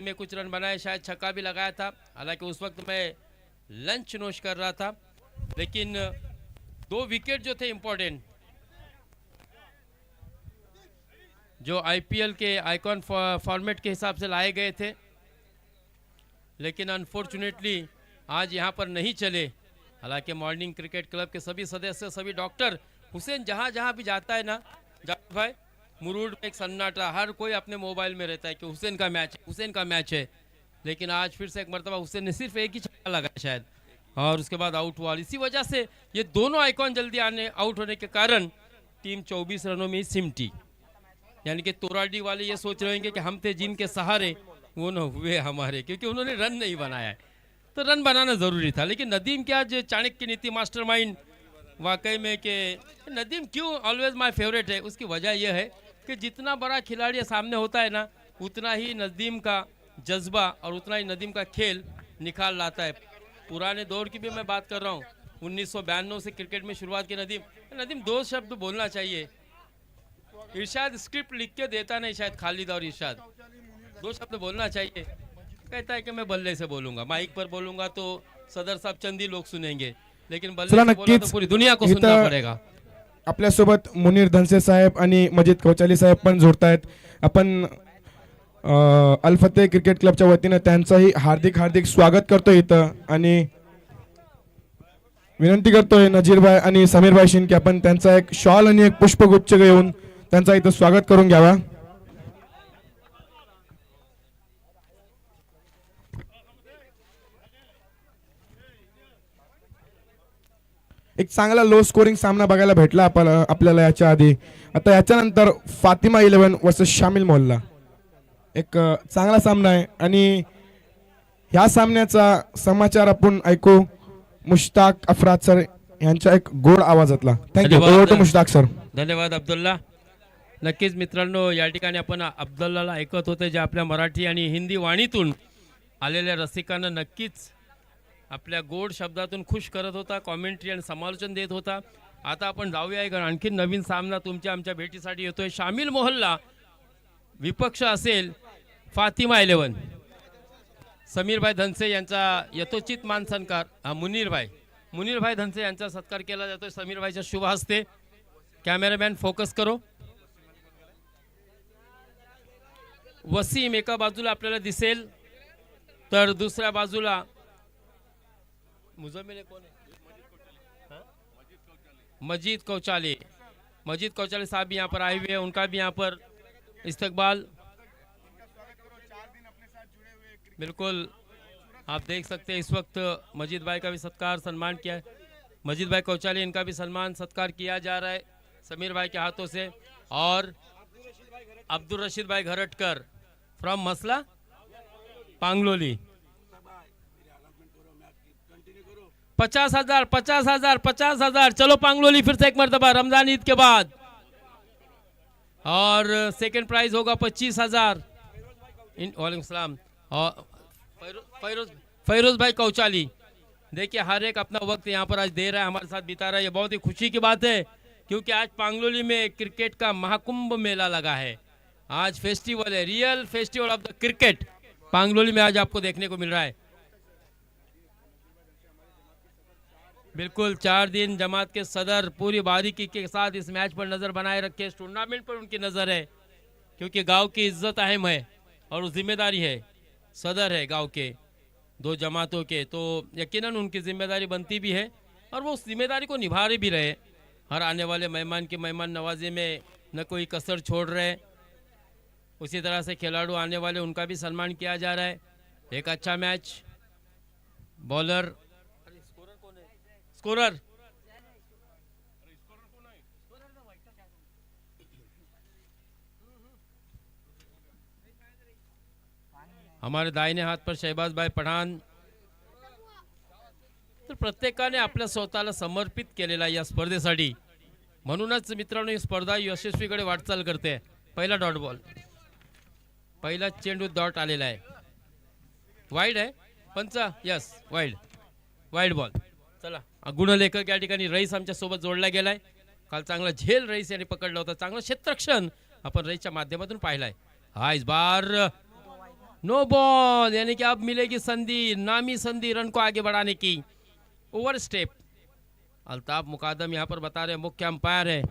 में कुछ रन बनाए, शायद छक्का भी लगाया था। हालांकि उस वक्त मैं लंच नोश कर रहा था, लेकिन दो विकेट जो थे इम्पोर्टेंट, जो आईपीएल के आइकॉन फॉर्मेट के हिसाब से लाए गए थे, लेकिन अनफॉर्चुनेटली आज यहाँ पर नहीं चले। हालांकि मॉर्निंग क्रिकेट क्लब के सभी सदस्य, सभी डॉक्टर, हुसैन जहाँ जहाँ भी जाता है ना जावेद भाई, मुरूड में एक सन्नाटा, हर कोई अपने मोबाइल में रहता है कि हुसैन का मैच है, हुसैन का मैच है। लेकिन आज फिर से एक मरतबा हुसैन ने सिर्फ एक ही छक्का लगाया शायद, और उसके बाद आउट हुआ। इसी वजह से ये दोनों आइकॉन जल्दी आउट होने के कारण टीम 24 रनों में ही सिमटी। यानी कि तोराडी वाले ये सोच रहे हैं कि हम थे जिनके सहारे, वो न हुए हमारे, क्योंकि उन्होंने रन नहीं बनाया है। तो रन बनाना ज़रूरी था। लेकिन नदीम क्या आज चाणक्य नीति मास्टरमाइंड वाकई में, कि नदीम क्यों ऑलवेज माय फेवरेट है, उसकी वजह यह है कि जितना बड़ा खिलाड़ी सामने होता है ना, उतना ही नदीम का जज्बा और उतना ही नदीम का खेल निकाल लाता है। पुराने दौर की भी मैं बात कर रहा हूँ, 1992 से क्रिकेट में शुरुआत की नदीम दो शब्द बोलना चाहिए। इरशाद स्क्रिप्ट लिख के देता नहीं, शायद खालिद और इरशाद दो शब्द बोलना चाहिए। कहता है कि मैं बल्ले से बोलूंगा, माइक पर बोलूंगा तो सदर साहब चंदी लोग सुनेंगे, लेकिन बल्ले से बोला तो पूरी दुनिया को सुनना पडेगा। आपल्यासोबत मुनीर धनसे साहेब आणि मजीद कौचाली साहेब पण जोडतायत। आपण अल फतेह क्रिकेट क्लबच्या वतीने त्यांचंही हार्दिक हार्दिक स्वागत करतोय इथं, आणि विनंती करतोय नजीरभाई आणि समीरभाई शिंदे आपण त्यांचा एक शॉल आणि एक पुष्पगुच्छ घेऊन त्यांचा इथं स्वागत करून घ्यावा। एक चांगला लो स्कोरिंग सामना बघायला भेटला आपल्याला याच्या आधी। आता याच्यानंतर फातिमा 11 वर्सेस शामिल मोहल्ला, एक चांगला सामना आहे, आणि ह्या सामन्याचा समाचार आपण ऐकू मुश्ताक अफराद सर यांच्या एक गोड आवाजातला। Thank you Mushtaq sir. धन्यवाद अब्दुल्ला। नक्कीच मित्रांनो, या ठिकाणी आपण अब्दुल्लाला ऐकत होते, जे आपल्या मराठी आणि हिंदी वाणीतून आलेल्या रसिकांना नक्कीच आपल्या गोड शब्दातून खुश करत होता, कॉमेंट्री आणि समालोचन देत होता। आता आपण जाऊया एक आणखी नवीन सामना तुमच्या आमच्या भेटीसाठी येतोय। शामिल मोहल्ला विपक्ष असेल फातिमा 11, समीरभाई धनसे यांचा यथोचित मान सत्कार, मुनीरभाई धनसे यांचा सत्कार केला जातोय समीरभाईच्या शुभ हस्ते। कॅमेरामॅन फोकस करो। वसीम एका बाजूला आपल्याला दिसेल, तर दुसऱ्या बाजूला मुजम्मिल कौन है? मजीद कौचाली साहब भी यहाँ पर आए हुए हैं, उनका भी यहाँ पर इस्तकबाल। बिल्कुल आप देख सकते हैं इस वक्त मजीद भाई का भी सत्कार सम्मान किया है। मजीद भाई कौचाली, इनका भी सम्मान सत्कार किया जा रहा है समीर भाई के हाथों से। और अब्दुल रशीद भाई घरटकर फ्रॉम मसला पांगलोली, 50,000 चलो पांगलोली फिर से एक मरतबा रमजान ईद के बाद। और सेकंड प्राइज होगा 25,000। वालेकुम सलाम। और फैरोज भाई कौचाली, देखिए हर एक अपना वक्त यहाँ पर आज दे रहा है, हमारे साथ बिता रहा है। ये बहुत ही खुशी की बात है, क्योंकि आज पांगलोली में क्रिकेट का महाकुंभ मेला लगा है। आज फेस्टिवल है, real festival of the cricket पांगलोली में आज आपको देखने को मिल रहा है। बिल्कुल 4 दिन जमात के सदर पूरी बारीकी के साथ इस मैच पर नज़र बनाए रखे, इस टूर्नामेंट पर उनकी नज़र है, क्योंकि गांव की इज्जत अहम है और वो जिम्मेदारी है, सदर है गांव के दो जमातों के, तो यकीनन उनकी जिम्मेदारी बनती भी है और वो उस जिम्मेदारी को निभा रहे भी रहे। हर आने वाले मेहमान की मेहमान नवाजी में न कोई कसर छोड़ रहे। उसी तरह से खिलाड़ू आने वाले, उनका भी सम्मान किया जा रहा है। एक अच्छा मैच, बॉलर स्कोरर हमारे दाहिने हाथ पर शहबाज भाई पठाण। तर प्रत्येकाने आपल्या स्वतःला समर्पित केलेला या स्पर्धेसाठी, म्हणूनच मित्रांनो ही स्पर्धा यशस्वीकडे वाटचाल करते। पहिला डॉट बॉल, पहिला चेंडू डॉट आलेला आहे, वाईड आहे पंच, यस वाईड बॉल। चला गुणलेखक या ठिकाणी रईस आमच्या सोबत जोडला गेलाय। काल चांगला झेल रईस यांनी पकडला होता, चांगला क्षेत्ररक्षण आपण रईसच्या माध्यमातून पाहिलाय। हा इस बार नो बॉल, यानी कि अब मिलेगी संधि, नामी संधि रन को आगे बढ़ाने की। Over step. अल्ताफ मुकादम यहाँ पर बता रहे मुख्य अंपायर है,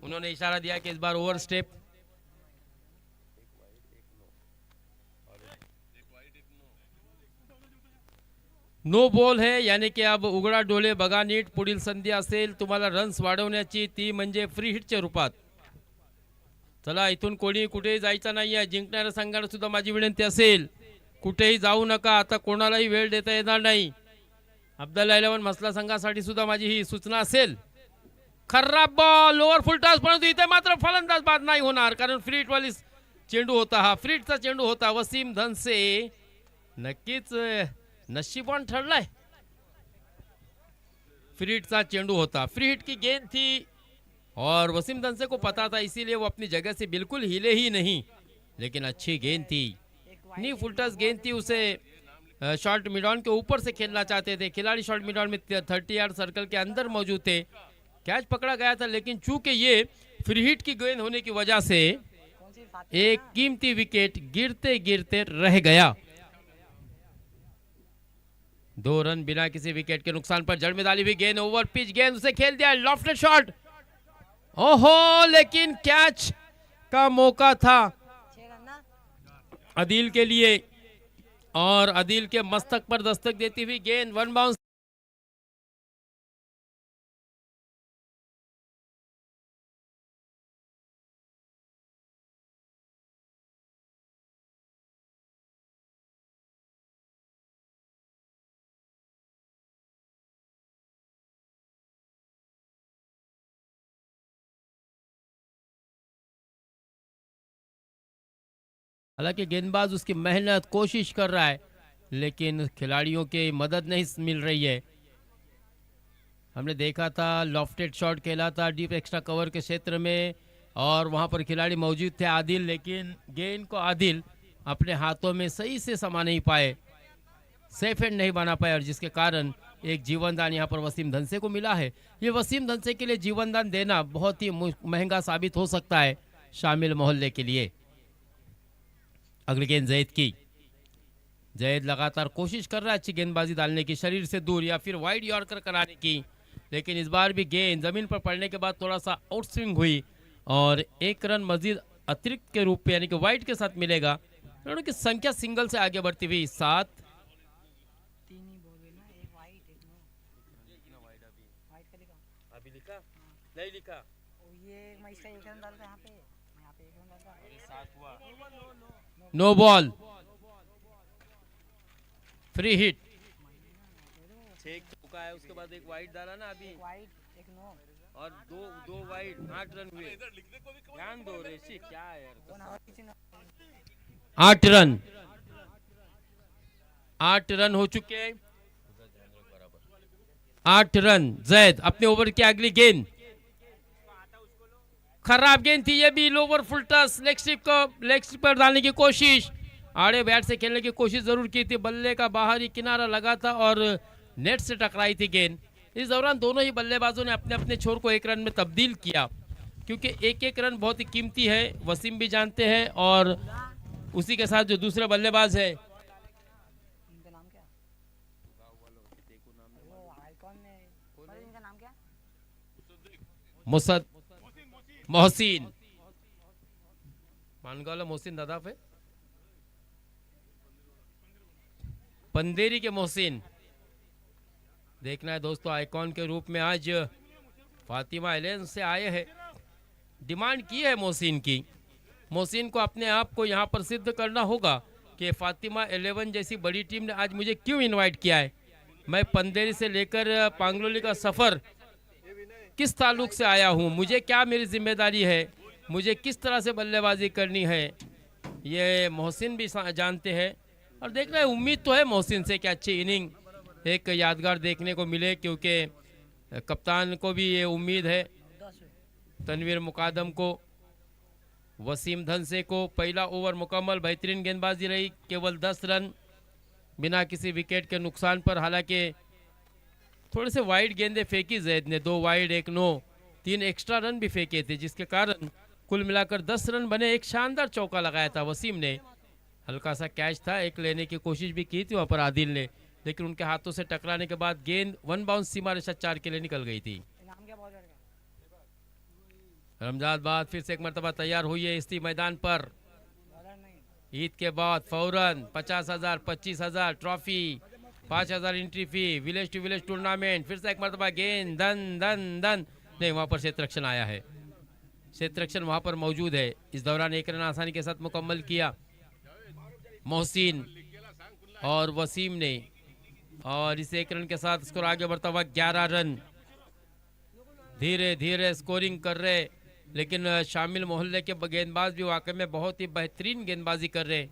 उन्होंने इशारा दिया कि इस बार ओवर स्टेप। नो बॉल है, यानी की अब उघडा डोळे बघा नीट, पुढील संधी असेल तुम्हाला रन्स वाढवण्याची, ती म्हणजे फ्री हिटच्या रूपात। चला इथून कोणी कुठेही जायचं नाहीये, जिंकणाऱ्या संघाला सुद्धा माझी विनंती असेल कुठेही जाऊ नका, आता कोणालाही वेळ देता येणार नाही। अब्दुल्ला 11 मसला संघासाठी सुद्धा माझी ही सूचना असेल। खराब बॉल, ओव्हर फुल टॉस, परंतु इथे मात्र फलंदाज बाद नाही होणार, कारण फ्री हिट वाली चेंडू होता, हा फ्री हिटचा चेंडू होता। वसीम धनसे नक्कीच नशीबवान ठरलाय, फ्री हिट का चेंडू होता, फ्री हिट की गेंद थी और वसीम धनसे को पता था, इसीलिए वो अपनी जगह से बिल्कुल हिले ही नहीं, लेकिन अच्छी गेंद थी, नी फुलटस गेंद थी, उसे शॉर्ट मिड ऑन के ऊपर से खेलना चाहते थे खिलाड़ी, शॉर्ट मिड ऑन में 30 यार्ड सर्कल के अंदर मौजूद थे, कैच पकड़ा गया था, लेकिन चूंकि ये फ्री हिट की गेंद होने की वजह से एक कीमती विकेट गिरते गिरते रह गया। 2 रन बिना किसी विकेट के नुकसान पर, जड़ में डाली हुई गेंद, ओवर पिच गेंद, उसे खेल दिया, लॉफ्टेड शॉट, ओहो, लेकिन कैच का मौका था अदील के लिए, और अदील के मस्तक पर दस्तक देती हुई गेंद वन बाउंस। हालांकि गेंदबाज उसकी मेहनत कोशिश कर रहा है, लेकिन खिलाड़ियों की मदद नहीं मिल रही है। हमने देखा था लॉफ्टेड शॉट खेला था डीप एक्स्ट्रा कवर के क्षेत्र में, और वहां पर खिलाड़ी मौजूद थे आदिल, लेकिन गेंद को आदिल अपने हाथों में सही से समा नहीं पाए, सेफ एंड नहीं बना पाए, और जिसके कारण एक जीवनदान यहाँ पर वसीम धनसे को मिला है। ये वसीम धनसे के लिए जीवनदान देना बहुत ही महंगा साबित हो सकता है शामिल मोहल्ले के लिए। अगली गेंद जैद की, जैद लगातार कोशिश कर रहा है अच्छी गेंदबाजी डालने की, शरीर से दूर या फिर वाइड यॉर्कर कराने की, लेकिन इस बार भी गेंद जमीन पर पड़ने के बाद थोड़ा सा आउट स्विंग हुई, और 1 रन मजीद अतिरिक्त के रूप में यानी कि वाइड के साथ मिलेगा। रनों की संख्या सिंगल से आगे बढ़ती हुई 7। अभी लिखा नहीं लिखा, ये मैं इसका 1 रन डालता यहाँ पे, मैं यहाँ पे 1 रन डालता, 7 हुआ, नो बॉल, फ्री हिट, 6 चौका है, उसके बाद एक वाइड डाला ना अभी, वाइड 1 नो, और दो वाइड, 8 रन हुए। ध्यान दो ऋषि, क्या है यार, 8 रन, 8 रन हो चुके हैं, 8 रन। जैद अपने ओवर की अगली गेंद, खराब गेंद थी, ये भी लोवर फुल टस, लेग स्ट्रिप पर डालने की कोशिश, आड़े बैट से खेलने की कोशिश जरूर की थी, बल्ले का बाहरी किनारा लगा था और नेट से टकराई थी गेंद। इस दौरान दोनों ही बल्लेबाजों ने अपने अपने छोर को 1 रन में तब्दील किया, क्योंकि 1-1 रन बहुत ही कीमती है, वसीम भी जानते हैं, और उसी के साथ जो दूसरे बल्लेबाज है, इनका नाम क्या, वो आइकॉन में, इनका नाम क्या, मुसद मोहसिन, मानगावला मोहसिन नदाफ है, पंदेरी के मोहसिन। देखना है दोस्तों, आइकॉन के रूप में आज फातिमा एलेन से आए हैं, डिमांड की है मोहसिन की, मोहसिन को अपने आप को यहाँ पर सिद्ध करना होगा कि फातिमा 11 जैसी बड़ी टीम ने आज मुझे क्यों इनवाइट किया है, मैं पंदेरी से लेकर पांगलोली का सफ़र किस ताल्लुक से आया हूँ, मुझे क्या मेरी जिम्मेदारी है, मुझे किस तरह से बल्लेबाजी करनी है, ये मोहसिन भी जानते हैं। और देखना है, उम्मीद तो है मोहसिन से कि अच्छी इनिंग एक यादगार देखने को मिले, क्योंकि कप्तान को भी ये उम्मीद है, तनवीर मुकादम को, वसीम धनसे को। पहला ओवर मुकम्मल, बेहतरीन गेंदबाजी रही, केवल 10 रन बिना किसी विकेट के नुकसान पर। हालांकि थोड़े से वाइड गेंदें फेंकी जैद ने, 2 वाइड 1 नो, 3 एक्स्ट्रा रन भी फेंके थे, जिसके कारण कुल मिलाकर 10 रन बने। एक शानदार चौका लगाया था वसीम ने, हल्का सा कैच था, एक लेने की कोशिश भी की थी वहाँ पर आदिल ने, लेकिन उनके हाथों से टकराने के बाद गेंद वन बाउंस सीमा रेखा 4 के लिए निकल गई थी। नाम क्या बॉलर का? रमजाबाद फिर से एक मरतबा तैयार हुई है इसी मैदान पर। बॉलर नहीं। ईद के बाद फौरन 50,000 25,000 trophy, 5,000 entry fee, village to village tournament. फिर से एक मरतबा गेंद धन धन धन, नहीं वहाँ पर क्षेत्ररक्षण आया है, क्षेत्ररक्षण वहाँ पर मौजूद है। इस दौरान एक रन आसानी के साथ मुकम्मल किया मोहसिन और वसीम ने, और इस एक रन के साथ स्कोर आगे बढ़ता हुआ 11 रन। धीरे धीरे स्कोरिंग कर रहे, लेकिन शामिल मोहल्ले के गेंदबाज भी वाकई में बहुत ही बेहतरीन गेंदबाजी कर रहे,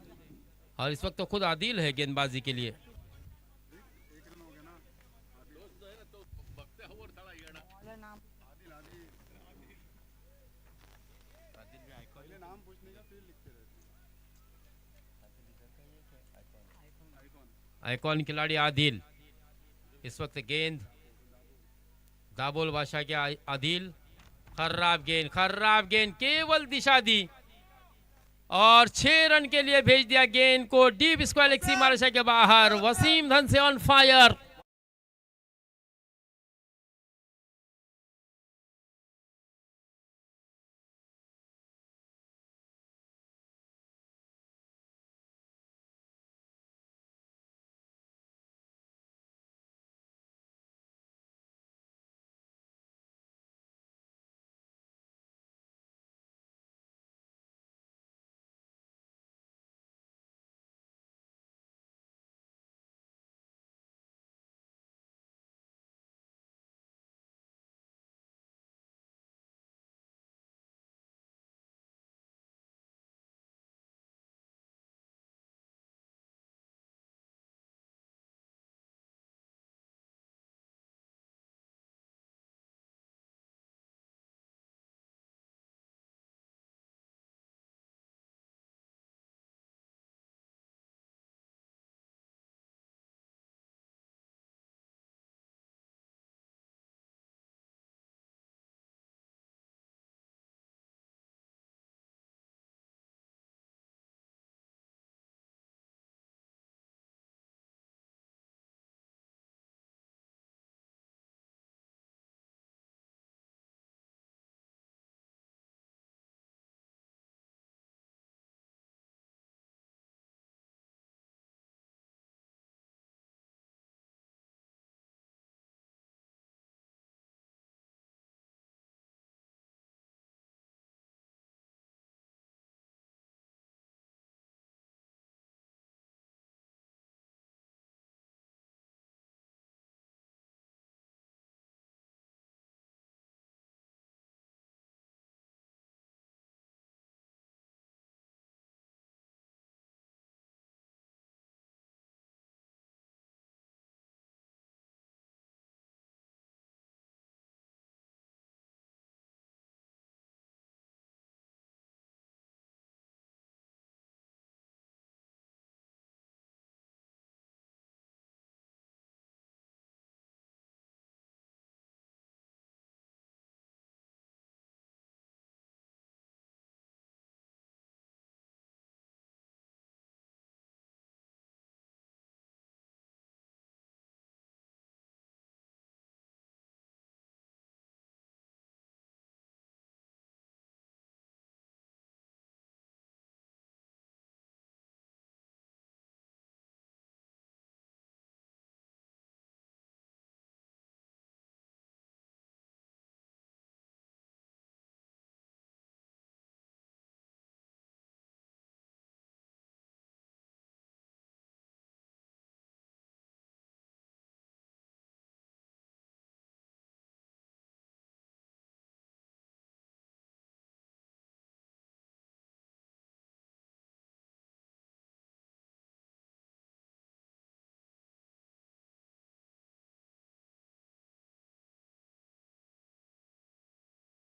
और इस वक्त तो खुद आदिल है गेंदबाजी के लिए। बॉलर नाम आइकॉन खिलाड़ी आदिल। इस वक्त गेंद दाबोल बादशाह के आदिल, खराब गेंद केवल दिशा दी और 6 रन के लिए भेज दिया गेंद को डीप स्क्वायर लेग सीमा रेखा के बाहर। वसीम धन से ऑन फायर।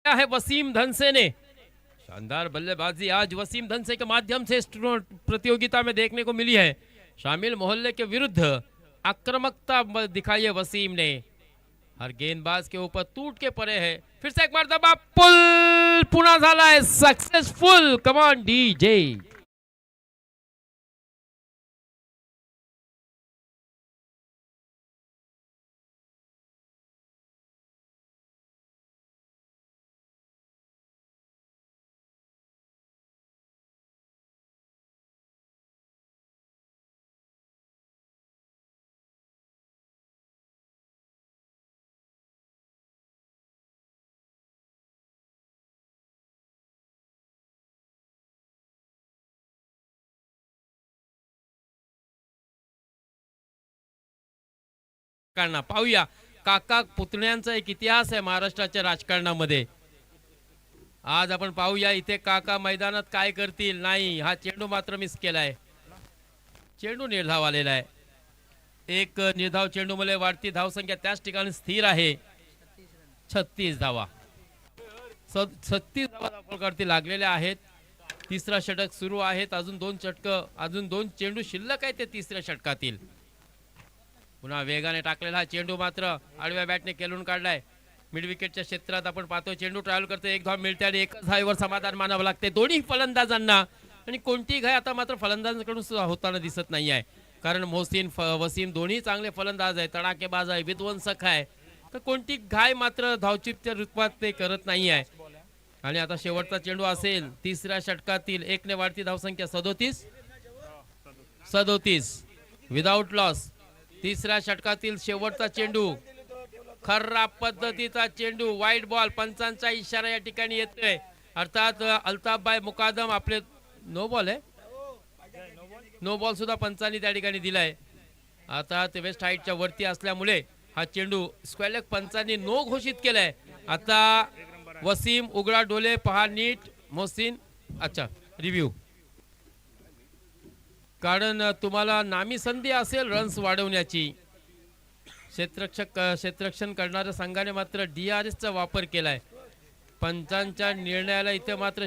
है वसीम धनसे ने, शानदार बल्लेबाजी आज वसीम धनसे के माध्यम से इस प्रतियोगिता में देखने को मिली है। शामिल मोहल्ले के विरुद्ध आक्रामकता दिखाई है वसीम ने, हर गेंदबाज के ऊपर टूट के पड़े है। फिर से एक मरतबा पुल पुनः झाला है सक्सेसफुल। Come on DJ. राजकारणा पाहूया. काका पुतण्यांचा एक इतिहास आहे महाराष्ट्राच्या राजकारणामध्ये. आज आपण पाहूया इथे काका मैदानात काय करतील. नाही, हा चेंडू मात्र मिस केलाय. चेंडू निर्धाव आलेला आहे. एक निर्धाव चेंडू मुळे वाढती धावसंख्या त्याच ठिकाणी स्थिर आहे. 36 धावा, 36 धावा धावपळकरती लागलेल्या आहेत. तिसरा षटक सुरू आहेत. अजून दोन चेंडू शिल्लक आहेत ते तिसऱ्या षटकातील. पुन्हा वेगाने टाकलेला हा चेंडू मात्र आडव्या बॅटने केलून काढलाय. मिड विकेटच्या क्षेत्रात आपण पाहतो चेंडू ट्रॅव्हल करते. एक धाव मिळते आणि एकच धावेवर समाधान मानावं लागते दोन्ही फलंदाजांना. आणि कोणतीही घाई आता मात्र फलंदाजांकडून सुद्धा होताना दिसत नाही आहे. कारण मोहसिन वसीम दोन्ही चांगले फलंदाज आहे, तडाखेबाज आहे, विध्वंसक आहे. तर कोणती घाय मात्र धावचीपच्या रूपात ते करत नाही आहे. आणि आता शेवटचा चेंडू असेल तिसऱ्या षटकातील. एकने वाढती धावसंख्या 37 विदाउट लॉस. तिसऱ्या षटकातील शेवटचा चेंडू, खराब पद्धतीचा चेंडू, वाईट बॉल. पंचांचा इशारा या ठिकाणी येतोय. अर्थात अल्ताफबाई मुकादम आपले नो बॉल आहे. नो बॉल सुद्धा पंचांनी त्या ठिकाणी दिलाय. आता ते वेस्ट हाईटच्या वरती असल्यामुळे हा चेंडू स्क्वेअर पंचांनी नो घोषित केलाय. आता वसीम उघडा डोले पहा नीट. मोहसिन अच्छा रिव्ह्यू, कारण तुम्हाला नामी संधी असेल रन्स वाढवण्याची. क्षेत्ररक्षण करणाऱ्या संघाने मात्र DRS चा वापर केलाय. पंचांच्या निर्णयाला इथे मात्र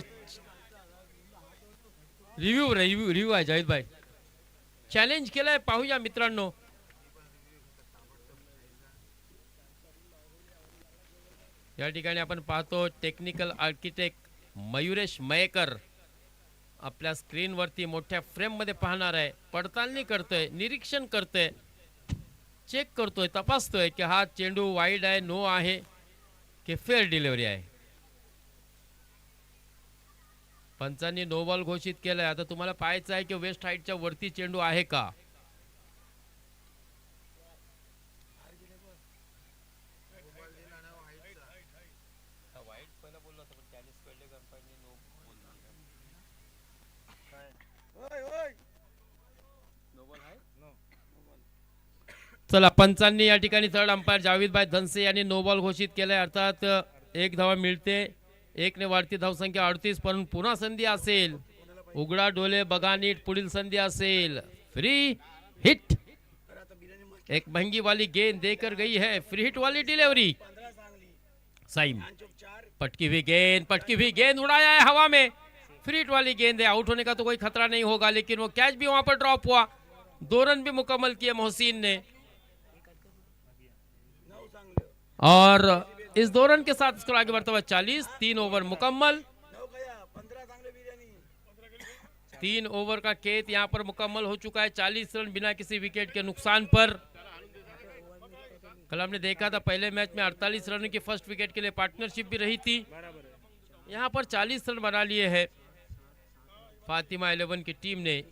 रिव्ह्यू आहे. जाहिद भाई चॅलेंज केलाय. पाहूया मित्रांनो. या ठिकाणी आपण पाहतो टेक्निकल आर्किटेक्ट मयुरेश मयेकर आपल्या स्क्रीनवरती मोठ्या फ्रेम मध्ये पाहणार आहे. पडताळणी करतोय, निरीक्षण करतोय, चेक करतोय, तपासतोय की हा चेंडू वाईड आहे, नो आहे की फेअर डिलिव्हरी आहे. पंचांनी नो बॉल घोषित केलाय. आता तुम्हाला पाहायचं आहे की वेस्ट हाईटच्या वरती चेंडू आहे का. चला, पंचांनी या ठिकाणी थर्ड अंपायर जावेदभाई धनसे यांनी नो बॉल घोषित केलाय. अर्थात एक धावा मिळते. एकने वाढती धावसंख्या 38. पण पुन्हा संधी असेल. उघडा डोले बघा नीट. पुढील संधी असेल फ्री हिट. एक महंगी वाली गेंद देकर गई है. फ्री हिट वाली डिलीवरी. साइम पटकी हुई गेंद उड़ाया है हवा में. फ्री हिट वाली गेंद है. आउट होने का तो कोई खतरा नहीं होगा, लेकिन वो कैच भी वहां पर ड्रॉप हुआ. 2 रन भी मुकम्मल किए मोहसिन ने. और इस 2 रन के साथ स्कोर आगे बढ़ता हुआ 40. 3 ओवर मुकम्मल. 3 ओवर का खेत यहां पर मुकम्मल हो चुका है. 40 रन बिना किसी विकेट के नुकसान पर. कल हमने देखा था पहले मैच में 48 रन की फर्स्ट विकेट के लिए पार्टनरशिप भी रही थी. यहां पर 40 रन बना लिए हैं फातिमा 11 की टीम ने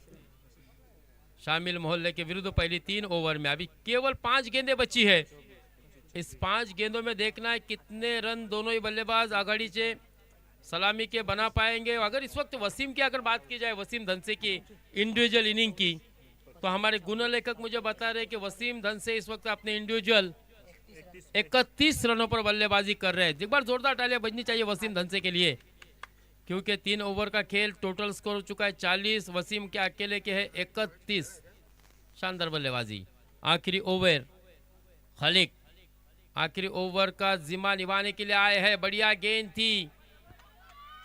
शामिल मोहल्ले के विरुद्ध पहली 3 ओवर में. अभी केवल 5 गेंदें बची है. इस 5 गेंदों में देखना है कितने रन दोनों ही बल्लेबाज आघाड़ी सलामी के बना पाएंगे. अगर इस वक्त वसीम की अगर बात की जाए, वसीम धनसे की इंडिविजुअल इनिंग की, तो हमारे गुण लेखक मुझे बता रहे कि वसीम धनसे इस वक्त अपने इंडिविजुअल 31 रनों पर बल्लेबाजी कर रहे हैं. एक बार जोरदार तालियां बजनी चाहिए वसीम धनसे के लिए, क्योंकि 3 ओवर का खेल टोटल स्कोर हो चुका है 40. वसीम के अकेले के है 31. शानदार बल्लेबाजी. आखिरी ओवर खलीक आखिरी ओवर का जिम्मा निभाने के लिए आए हैं. बढ़िया गेंद थी.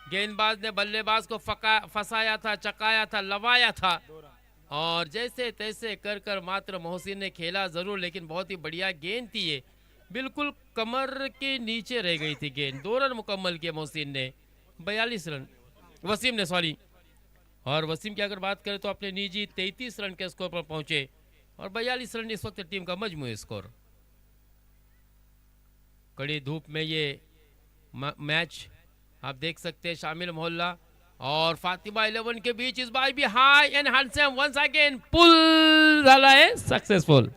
गेंदबाज ने बल्लेबाज को फंसाया था, चकाया था, लवाया था, और जैसे तैसे कर कर मात्र मोहसिन ने खेला जरूर, लेकिन बहुत ही बढ़िया गेंद थी ये. बिल्कुल कमर के नीचे रह गई थी गेंद. 2 रन मुकम्मल किए मोहसिन ने. 42 रन वसीम ने, सॉरी. और वसीम की अगर बात करें तो अपने निजी 33 रन के स्कोर पर पहुंचे, और 42 रन इस वक्त टीम का मजमूई स्कोर. कड़ी धूप में ये मैच आप देख सकते हैं. शामिल मोहल्ला और फातिमा 11 के बीच इस बार भी high and handsome once again पुल झाला है सक्सेसफुल.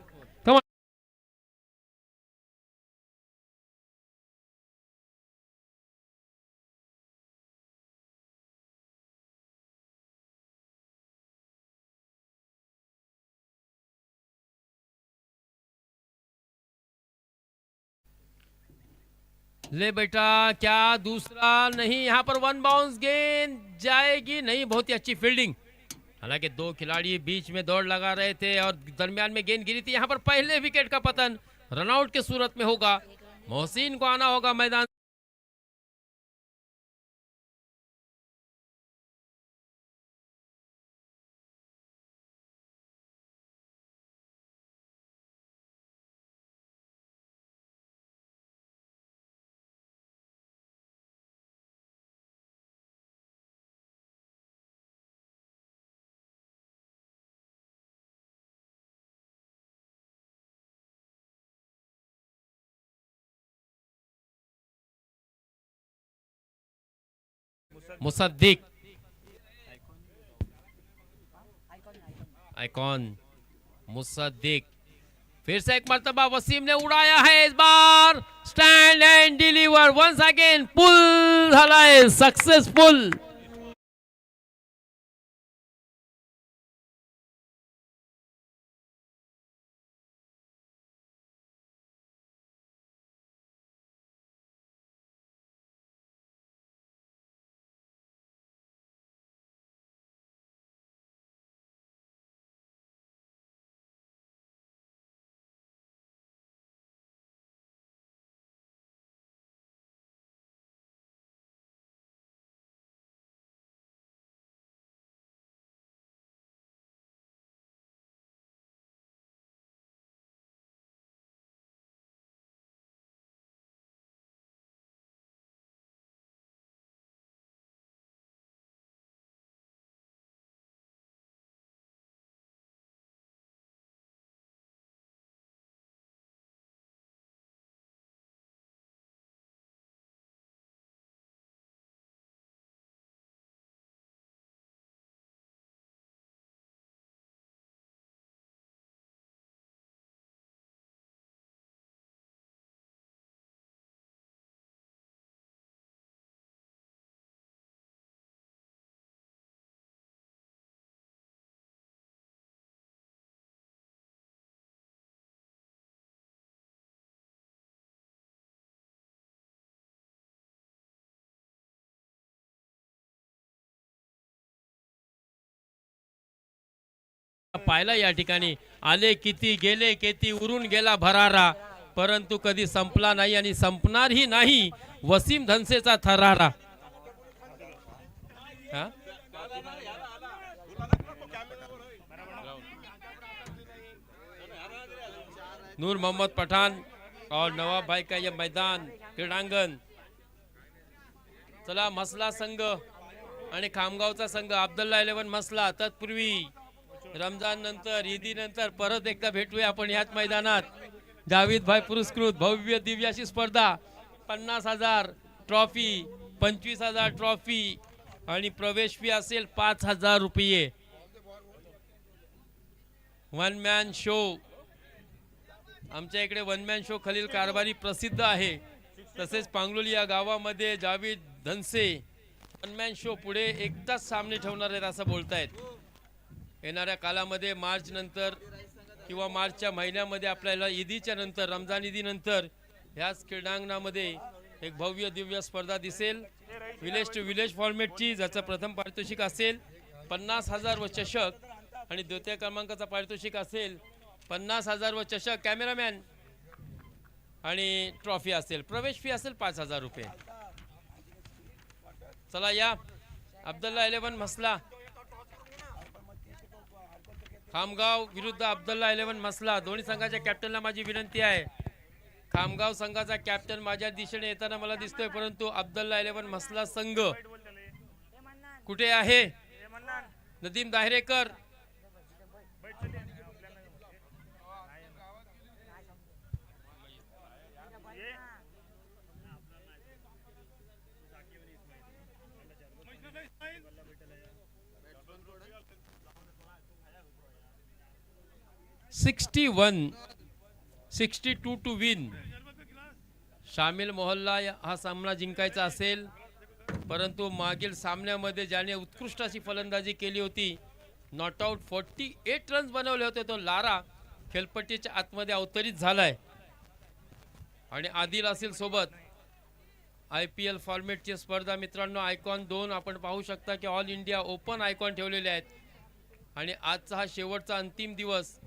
ले बेटा, क्या दूसरा नहीं, यहाँ पर वन बाउंस गेंद जाएगी नहीं। बहुत ही अच्छी फील्डिंग। हालांकि दो खिलाड़ी बीच में दौड़ लगा रहे थे और दरमियान में गेंद गिरी थी। यहाँ पर पहले विकेट का पतन रनआउट के सूरत में होगा। मोहसिन को आना होगा मैदान। मुसद्दिक, आइकॉन, मुसद्दिक, फिर से एक मर्तबा वसीम ने उड़ाया है। इस बार stand and deliver once again. पुल झालाय, सक्सेसफुल। पाहिला या ठिकाणी आले किती, गेले किती, उरून गेला भरारा, परंतु कधी संपला नाही आणि संपणारही नाही वसीम धनसेचा थरारा। हा? नूर मोहम्मद पठान और नवाब भाई का यह मैदान क्रीडांगण। चला, मसला संघ आणि खामगावचा संघ, अब्दुल्ला 11 मसला। तत्पूर्वी रमजान नंतर, ईदी नंतर परत एकदा भेटूया आपण ह्याच मैदानात। जावेद भाई पुरस्कृत भव्य दिव्य अशी स्पर्धा, 50,000 ट्रॉफी, 25,000 ट्रॉफी आणि प्रवेश फी असेल 5,000 रुपये। वन मॅन शो, आमच्या इकडे वन मॅन शो खलील कारभारी प्रसिद्ध आहे। तसेच पांगलोली या गावामध्ये जावेद धनसे वन मॅन शो पुढे एकटाच सामने ठेवणार आहेत असं बोलतायत। येणाऱ्या कालामध्ये मार्च नंतर किंवा मार्चच्या महिन्यामध्ये आपल्याला ईदीच्या नंतर, रमजान ईदी नंतर ह्याच क्रीडांगणामध्ये एक भव्य दिव्य स्पर्धा दिसेल। विलेज टू विलेज फॉर्मेटची, ज्याचं प्रथम पारितोषिक असेल 50,000 व चषक आणि द्वितीय क्रमांकाचा पारितोषिक असेल 50,000 व चषक, कॅमेरामॅन आणि ट्रॉफी असेल। प्रवेश फी असेल 5,000 रुपये। चला या, अब्दुल्ला 11 मसला, खामगाव विरुद्ध अब्दुल्ला 11 मसला। दोन्ही संघाच्या कॅप्टनला माझी विनंती आहे। खामगाव संघाचा कॅप्टन माझ्या दिशेने येताना मला दिसतोय, परंतु अब्दुल्ला 11 मसला संघ कुठे आहे? Nadeem Dahirekar, (61, 62 to win. शामिल मोहल्ला हा सामना जिंकायचा असेल, परंतु मागील सामन्यामध्ये ज्याने उत्कृष्ट अशी फलंदाजी केली होती, नॉट आउट 48 रन्स बनवले होते, तो लारा खेळपट्टीच्या आतमध्ये अवतरित झालाय आणि आदिल असेल सोबत। IPL फॉर्मेटची स्पर्धा मित्रांनो आयकॉन 2 आपण पाहू शकता की ऑल इंडिया ओपन आयकॉन ठेवलेले आहेत आणि आजचा हा शेवटचा अंतिम दिवस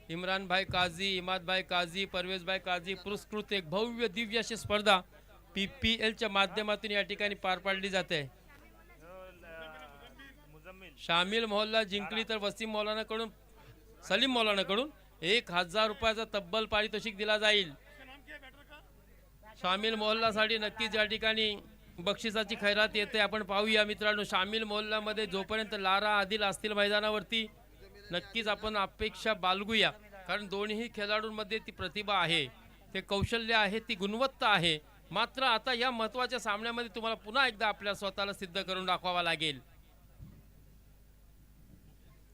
इम्रान भाई काझी, इमाद भाई काझी, परवेज भाई काझी पुरस्कृत एक भव्य दिव्य अशी स्पर्धा PPLच्या माध्यमातून या ठिकाणी पार पाडली जाते. शामिल मोहल्ला जिंकली तर वसीम मौलानाकडून सलीम मौलानाकडून 1000 रुपयाचा तब्बल पारितोषिक दिला जाईल. शामिल मोहल्लासाठी नक्कीच या ठिकाणी बक्षिसाची खैरात येते. आपण पाहूया मित्रांनो, शामिल मोहल्ल्यामध्ये जोपर्यंत लारा आदिल असतील मैदानावरती नक्कीच आपण अपेक्षा बाळगूया, कारण दोन्ही खेळाडूंमध्ये ती प्रतिभा आहे, ते कौशल्य आहे, ती गुणवत्ता आहे. मात्र आता या महत्त्वाच्या सामन्यामध्ये तुम्हाला पुन्हा एकदा आपल्या स्वतःला सिद्ध करून दाखवावा लागेल.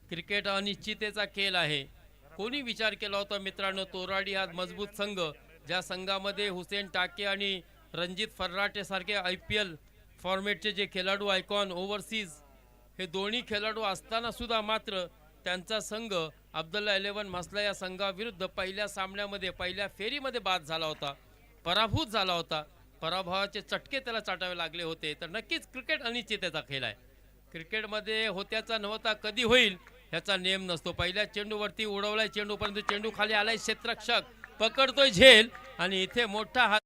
क्रिकेट अनिश्चिततेचा खेळ आहे. कोणी विचार केला होता मित्रांनो, तोराडी हा मजबूत संघ, ज्या संघामध्ये हुसेन टाके आणि रणजित फर्राटे सारखे IPL फॉर्मेटचे जे खेळाडू आयकॉन ओव्हरसीज हे दोन्ही खेळाडू असताना सुद्धा मात्र त्यांचा संघ अब्दुल्ला 11 म्हसला या संघाविरुद्ध पहिल्या सामन्यामध्ये पहिल्या फेरीमध्ये बाद झाला होता, पराभूत झाला होता. पराभवाचे चटके त्याला चाटावे लागले होते. तर नक्कीच क्रिकेट अनिश्चिततेचा खेळ आहे. क्रिकेटमध्ये होत्याचा नव्हता कधी होईल ह्याचा नेम नसतो. पहिल्या चेंडूवरती उडवलाय चेंडू, परंतु चेंडू खाली आलाय, क्षेत्ररक्षक पकडतोय झेल आणि इथे मोठा हात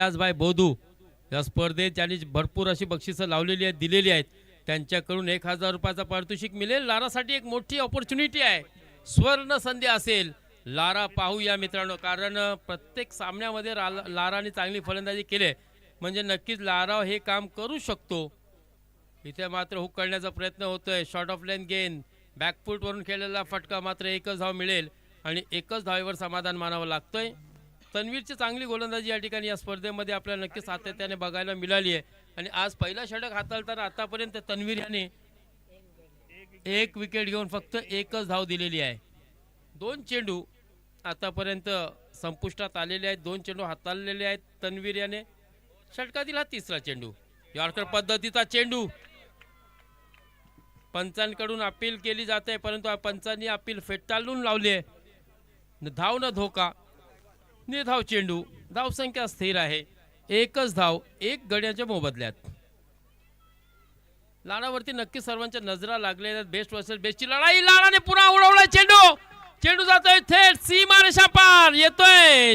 भाई बोधू या स्पर्धेत त्यांनी भरपूर अशी बक्षिसं लावलेली आहेत, दिलेली आहेत. त्यांच्याकडून 1000 रुपयाचा पारितोषिक मिळेल. लारासाठी एक मोठी ऑपॉर्च्युनिटी आहे, स्वर्ण संधी असेल. लारा पाहूया मित्रांनो, कारण प्रत्येक सामन्यामध्ये लाराने चांगली फलंदाजी केली म्हणजे नक्कीच लारा हे काम करू शकतो. इथे मात्र हुक करण्याचा प्रयत्न होतोय, short of lane gain, back foot वरून खेळलेला फटका, मात्र एकच धाव मिळेल आणि एकच धावेवर समाधान मानावं लागतंय. तन्वीरची चांगली गोलंदाजी या ठिकाणी या स्पर्धेमध्ये आपल्याला नक्कीच सातत्याने बघायला मिळाली आहे आणि आज पहिला षटक हाताळताना आतापर्यंत तन्वीर याने एक विकेट घेऊन फक्त एकच धाव दिलेली आहे. 2 चेंडू आतापर्यंत संपुष्टात आलेले आहेत, 2 चेंडू हाताळलेले आहेत तन्वीर याने. षटकातील हा तिसरा चेंडू, यॉर्कर पद्धतीचा चेंडू. पंचांकडून अपील केली जाते, परंतु पंचांनी अपील फेटाळून लावली आहे. धाव न धोका, निर्धाव चेंडू, धावसंख्या स्थिर आहे, एकच धाव एक गड्याच्या मोबदल्यात. लाडावरती नक्की सर्वांच्या नजरा लागलेल्या आहेत. बेस्ट वर्सेस बेस्टची लढाई. लाडाने पुन्हा उडवलाय चेंडू, चेंडू जातोय थेट सीमारेषा पार, येतोय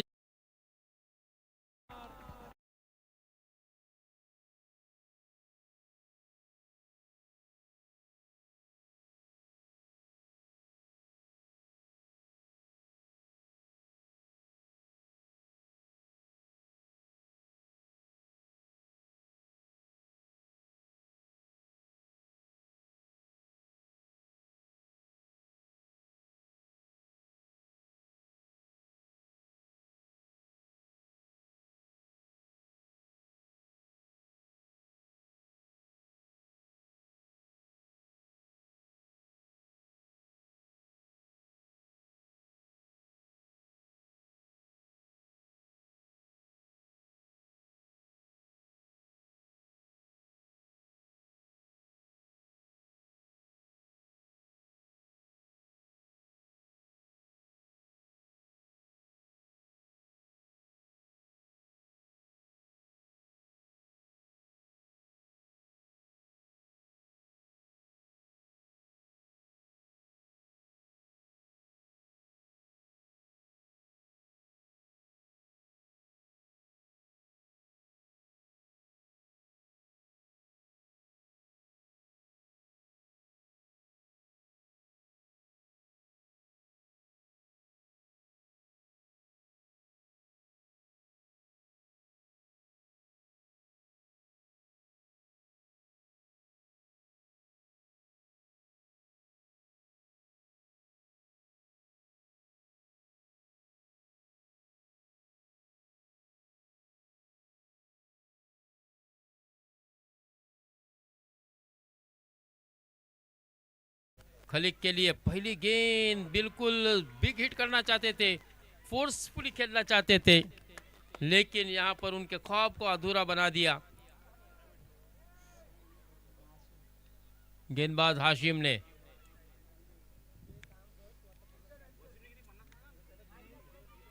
खलीक के लिए पहली गेंद बिल्कुल बिग हिट करना चाहते थे, फोर्सफुली खेलना चाहते थे, लेकिन यहाँ पर उनके ख्वाब को अधूरा बना दिया गेंदबाज हाशिम ने।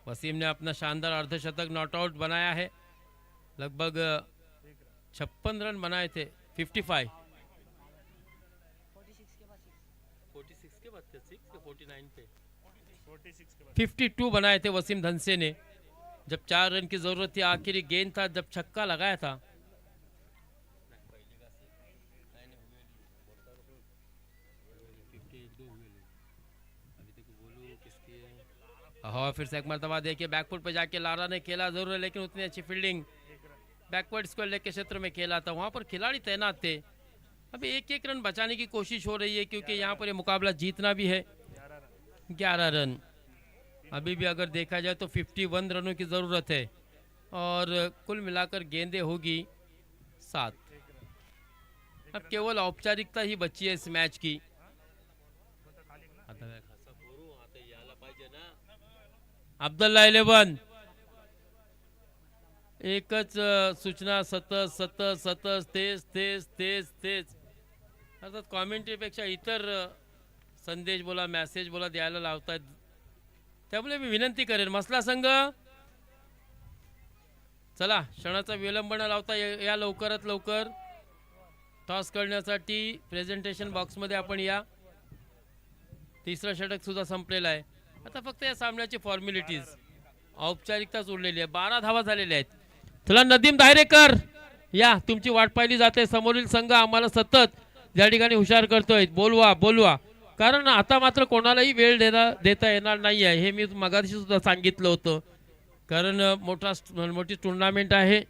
वसीम ने अपना शानदार अर्धशतक नॉट आउट बनाया है, लगभग 56 रन बनाए थे, 55 46 के बाद 49 पे 52 बनाए थे वसीम धनसे ने, जब 4 रन की जरूरत थी। आखिरी गेंद था जब छक्का लगाया था। हाँ, फिर से एक मरतबा देखिए बैकफुट पे जाके लारा ने खेला जरूर है, लेकिन उतनी अच्छी फील्डिंग बैकवर्ड स्क्वायर लेग के क्षेत्र में खेला था, वहां पर खिलाड़ी तैनात थे। अभी एक एक रन बचाने की कोशिश हो रही है, क्योंकि यहाँ पर ये मुकाबला जीतना भी है। 11 रन अभी भी अगर देखा जाए तो 51 रनों की ज़रूरत है, और कुल मिलाकर गेंदें होगी 7। अब केवल औपचारिकता ही बची है इस मैच की। अब्दुल्ला 11 एकच सूचना, सतत सतत सतत तेज तेज तेज तेज, अर्थात कॉमेंट्रीपेक्षा इतर संदेश बोला मेसेज बोला द्यायला लावतायत, त्यामुळे मी विनंती करेन मसला संघ, चला क्षणाचा विलंब न लावता या लवकरात लवकर टॉस करण्यासाठी प्रेझेंटेशन बॉक्समध्ये आपण या। तिसरा षटक सुद्धा संपलेला आहे, आता फक्त या सामन्याची फॉर्मॅलिटीज औपचारिकताच उरलेली आहे। 12 धावा झालेल्या आहेत। चला नदीम दायरेकर या, तुमची वाट पाहिली जाते। समोरील संघ आम्हाला सतत या ठिकाणी हुशार करतोय, बोलवा बोलवा, कारण आता मात्र कोणालाही वेळ देता येणार नाही आहे, हे मी मगाशी सुद्धा सांगितलं होतं, कारण मोठी टुर्नामेंट आहे।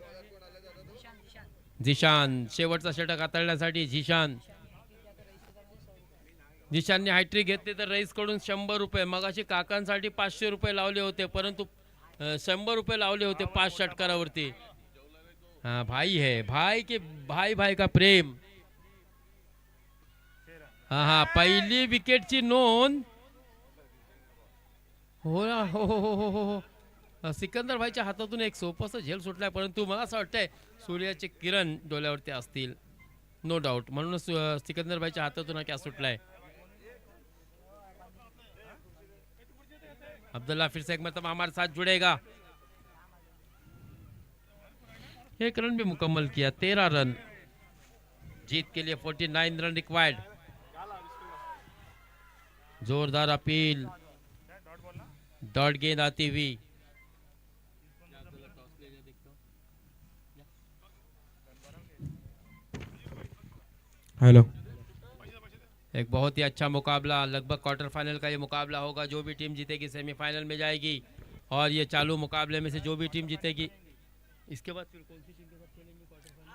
झिशान शेवटचा षटक हाताळण्यासाठी झिशानने हॅट्रिक घेतली तर रईस कडून 100 रुपये, मगाशी काकांसाठी 500 रुपये लावले होते, परंतु 100 रुपये लावले होते 5 षटकारावरती। हाँ भाई है, भाई के भाई भाई का प्रेम। हाँ हाँ, पहिली विकेटची नोंद हो सिकंदर भाईच्या हातातून एक सोपंसं झेल सुटलाय, परंतु मला असं वाटतंय सूर्याचे किरण डोल्यावरती असतील, नो डाऊट, म्हणूनच सिकंदर भाईच्या हातातून हा कॅच सुटलाय। अब्दुल्ला फिर से एक मरतबा हमारे साथ जुड़ेगा। एक रन भी मुकम्मल किया, 13 रन, जीत के लिए 49 रन रिक्वायर्ड। जोरदार अपील, डॉट गेंद आती हुई। हेलो, एक बहुत ही अच्छा मुकाबला, लगभग क्वार्टर फाइनल का ये मुकाबला होगा। जो भी टीम जीतेगी सेमीफाइनल में जाएगी, और ये चालू मुकाबले में से जो भी टीम जीतेगी, इसके बाद फिर कौन सी टीम के साथ खेलेंगे क्वार्टर फाइनल।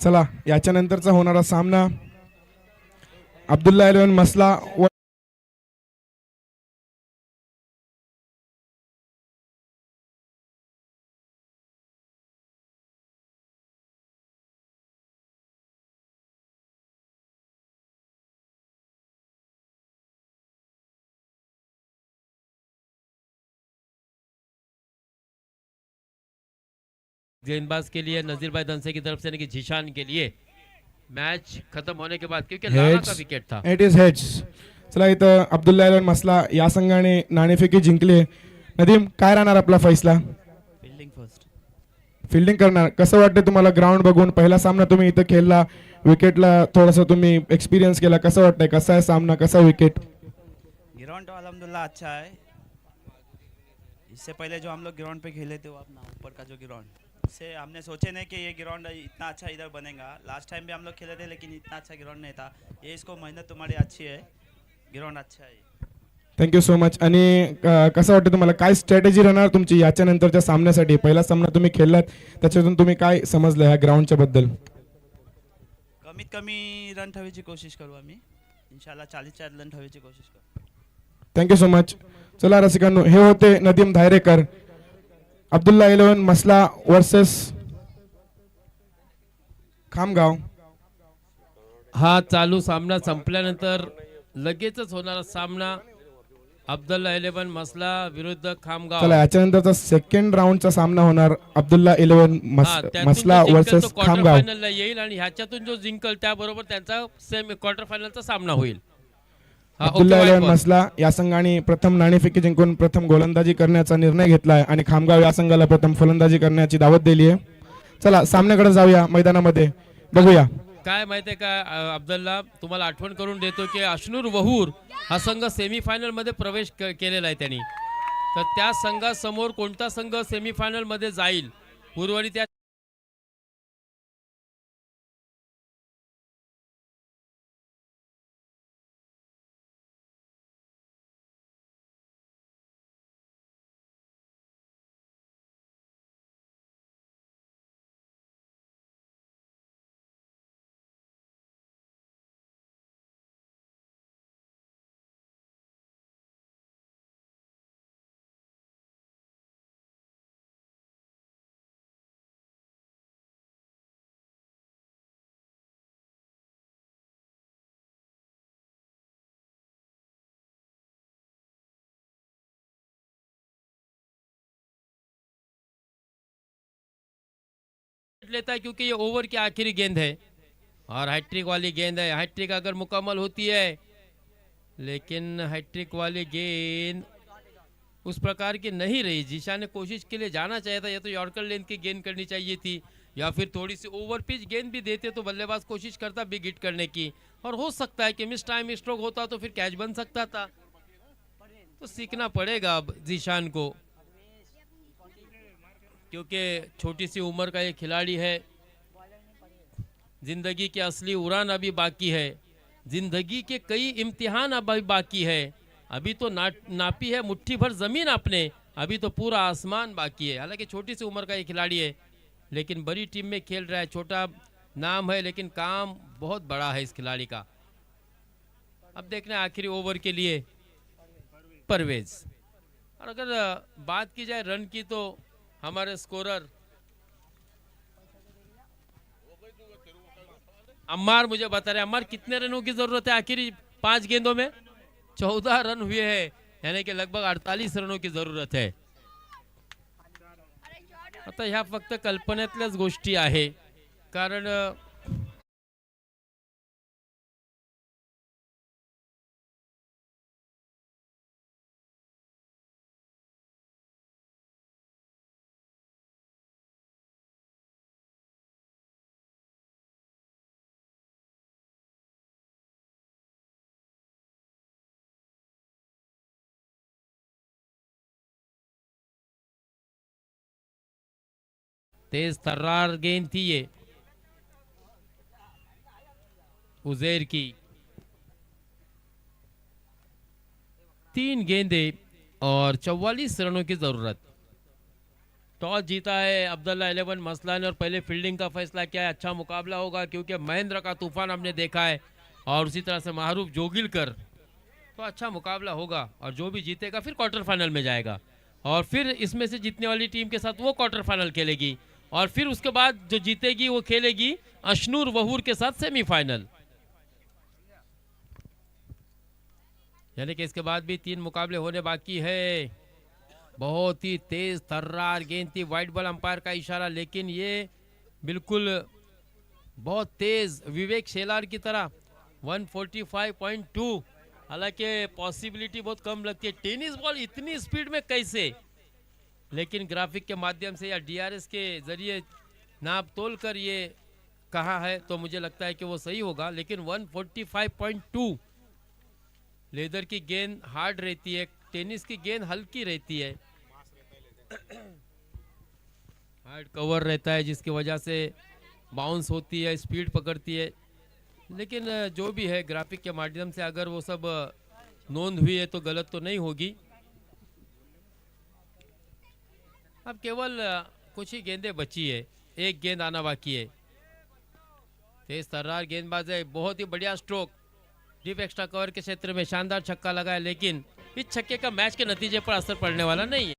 चला याच्या नंतरचा होणारा सामना अब्दुल्ला 11 मसला गेंदबाज के लिए नजीर भाई दंसे की तरफ से, कि झिशान के लिए मैच खत्म होने के बाद, क्योंकि लारा का विकेट था। It is heads. चला इथं अब्दुल्ला 11 मसला या संघाने नाणेफेकी जिंकली। नदीम, काय राहणार आपला फैसला? Fielding first. फील्डिंग करणार। कसं वाटतं तुम्हाला ग्राउंड बघून? पहिला सामना तुम्ही इथं खेळला, विकेटला थोडासा तुम्ही एक्सपिरियन्स केला, कसं वाटतंय, कसा आहे सामना, कसा विकेट? ग्राउंड तो अल्हम्दुलिल्लाह अच्छा है। इससे पहले जो हम लोग ग्राउंड पे खेले थे, वो अपना ऊपर का जो ग्राउंड से, हमने सोचे नहीं कि ये ग्राउंड इतना अच्छा इधर बनेगा। लास्ट टाइम भी हम लोग खेले थे, लेकिन इतना अच्छा ग्राउंड नहीं था। ये इसको मेहनत तुम्हारी अच्छी है, ग्राउंड अच्छा है। Thank you so much. आणि कसं वाटतं तुम्हाला, काय स्ट्रॅटेजी राहणार तुमची याच्या नंतरच्या सामन्यासाठी? पहिला सामना तुम्ही खेळलात, त्याच्यातून तुम्ही काय समजलं ह्या ग्राउंडच्या बद्दल? कमीत कमी रन ठेवायची कोशिश करू आम्ही, इंशाल्लाह 40 रन ठेवायची कोशिश करू। Thank you so much. चला रसिकांनो, हे होते नदीम धायरेकर, अब्दुल्ला 11 मसला वर्सेस खामगाव। हा चालू सामना संपल्यानंतर लगेचच होणारा सामना अब्दुल्ला 11 मसला विरुद्ध खामगाव. चला याच्यानंतरचा सेकंड राऊंडचा सामना होणार अब्दुल्ला 11 त्यातून मसला जो जिंकल तो वर्सेस क्वार्टर खामगाव. फायनलला येईल आणि ह्याच्यातून जो जिंकल त्याबरोबर त्यांचा सेमी क्वार्टर फायनलचा सामना होईल. Abdullah okay, 11 white ball. मसला या संघाने प्रथम नाणेफेकी जिंकून प्रथम गोलंदाजी करण्याचा निर्णय घेतलाय आणि खामगाव या संघाला प्रथम फलंदाजी करण्याची दावत दिली आहे. चला सामन्याकडे जाऊया मैदानामध्ये बघूया. काय माहितीये का अब्दुल्ला, तुम्हाला आठवण करून देतो की अशनूर वहूर हा संघ सेमीफायनल मध्ये प्रवेश केलेला आहे त्यांनी. तर त्या संघासमोर कोणता संघ सेमीफायनल मध्ये जाईल उर्वरित त्या लेता है क्योंकि ये ओवर की आखिरी गेंद है और हैट्रिक वाली गेंद है. हैट्रिक अगर मुकम्मल होती है, लेकिन हैट्रिक वाली गेंद उस प्रकार की नहीं रही. जीशान ने कोशिश के लिए जाना चाहिए था, या तो यॉर्कर लेंथ की गेंद करनी चाहिए थी या फिर थोड़ी सी ओवर पिच गेंद भी देते तो बल्लेबाज कोशिश करता बिग हिट करने की, और हो सकता है कि मिस टाइम स्ट्रोक होता तो फिर कैच बन सकता था. तो सीखना पड़ेगा अब जीशान को, क्योंकि छोटी सी उम्र का ये खिलाड़ी है. जिंदगी की असली उड़ान अभी बाकी है, जिंदगी के कई इम्तिहान अभी बाकी है. अभी तो नापी है मुट्ठी भर जमीन आपने, अभी तो पूरा आसमान बाकी है. हालांकि छोटी सी उम्र का ये खिलाड़ी है, लेकिन बड़ी टीम में खेल रहा है. छोटा नाम है लेकिन काम बहुत बड़ा है इस खिलाड़ी का. अब देखना है आखिरी ओवर के लिए परवेज. और अगर बात की जाए रन की तो हमारे स्कोरर अम्मार मुझे बता रहे, अम्मार कितने रनों की जरूरत है आखिरी 5 गेंदों में? 14 रन हुए हैं, यानी कि लगभग 48 रनों की जरूरत है. आता ह्या फक्त कल्पनेतल्याच गोष्टी आहे, कारण तेज तर्रार गेंद थी ये उजैर की. 3 गेंदे और 44 रनों की जरूरत. टॉस जीता है अब्दुल्ला 11 मसला ने और पहले फील्डिंग का फैसला किया है. अच्छा मुकाबला होगा क्योंकि महेंद्र का तूफान हमने देखा है और उसी तरह से मारूफ जोगिलकर. तो अच्छा मुकाबला होगा और जो भी जीतेगा फिर क्वार्टर फाइनल में जाएगा, और फिर इसमें से जीतने वाली टीम के साथ वो क्वार्टर फाइनल खेलेगी, और फिर उसके बाद जो जीतेगी वो खेलेगी अशनूर वहूर के साथ सेमीफाइनल. यानी कि इसके बाद भी 3 मुकाबले होने बाकी है. बहुत ही तेज तर्रार गेंद थी, वाइट बॉल अंपायर का इशारा, लेकिन ये बिल्कुल बहुत तेज विवेक शेलार की तरह 145.2. हालांकि पॉसिबिलिटी बहुत कम लगती है. टेनिस बॉल इतनी स्पीड में कैसे, लेकिन ग्राफिक के माध्यम से या डीआरएस के जरिए नाप तोल कर ये कहा है तो मुझे लगता है कि वो सही होगा. लेकिन 145.2 लेदर की गेंद हार्ड रहती है, टेनिस की गेंद हल्की रहती है, हार्ड कवर रहता है जिसकी वजह से बाउंस होती है, स्पीड पकड़ती है. लेकिन जो भी है ग्राफिक के माध्यम से अगर वो सब नोंद हुई है तो गलत तो नहीं होगी. अब केवल कुछ ही गेंदें बची है, एक गेंद आना बाकी है. तेज तर्रार गेंदबाज है, बहुत ही बढ़िया स्ट्रोक, डीप एक्स्ट्रा कवर के क्षेत्र में शानदार छक्का लगा है, लेकिन इस छक्के का मैच के नतीजे पर असर पड़ने वाला नहीं है.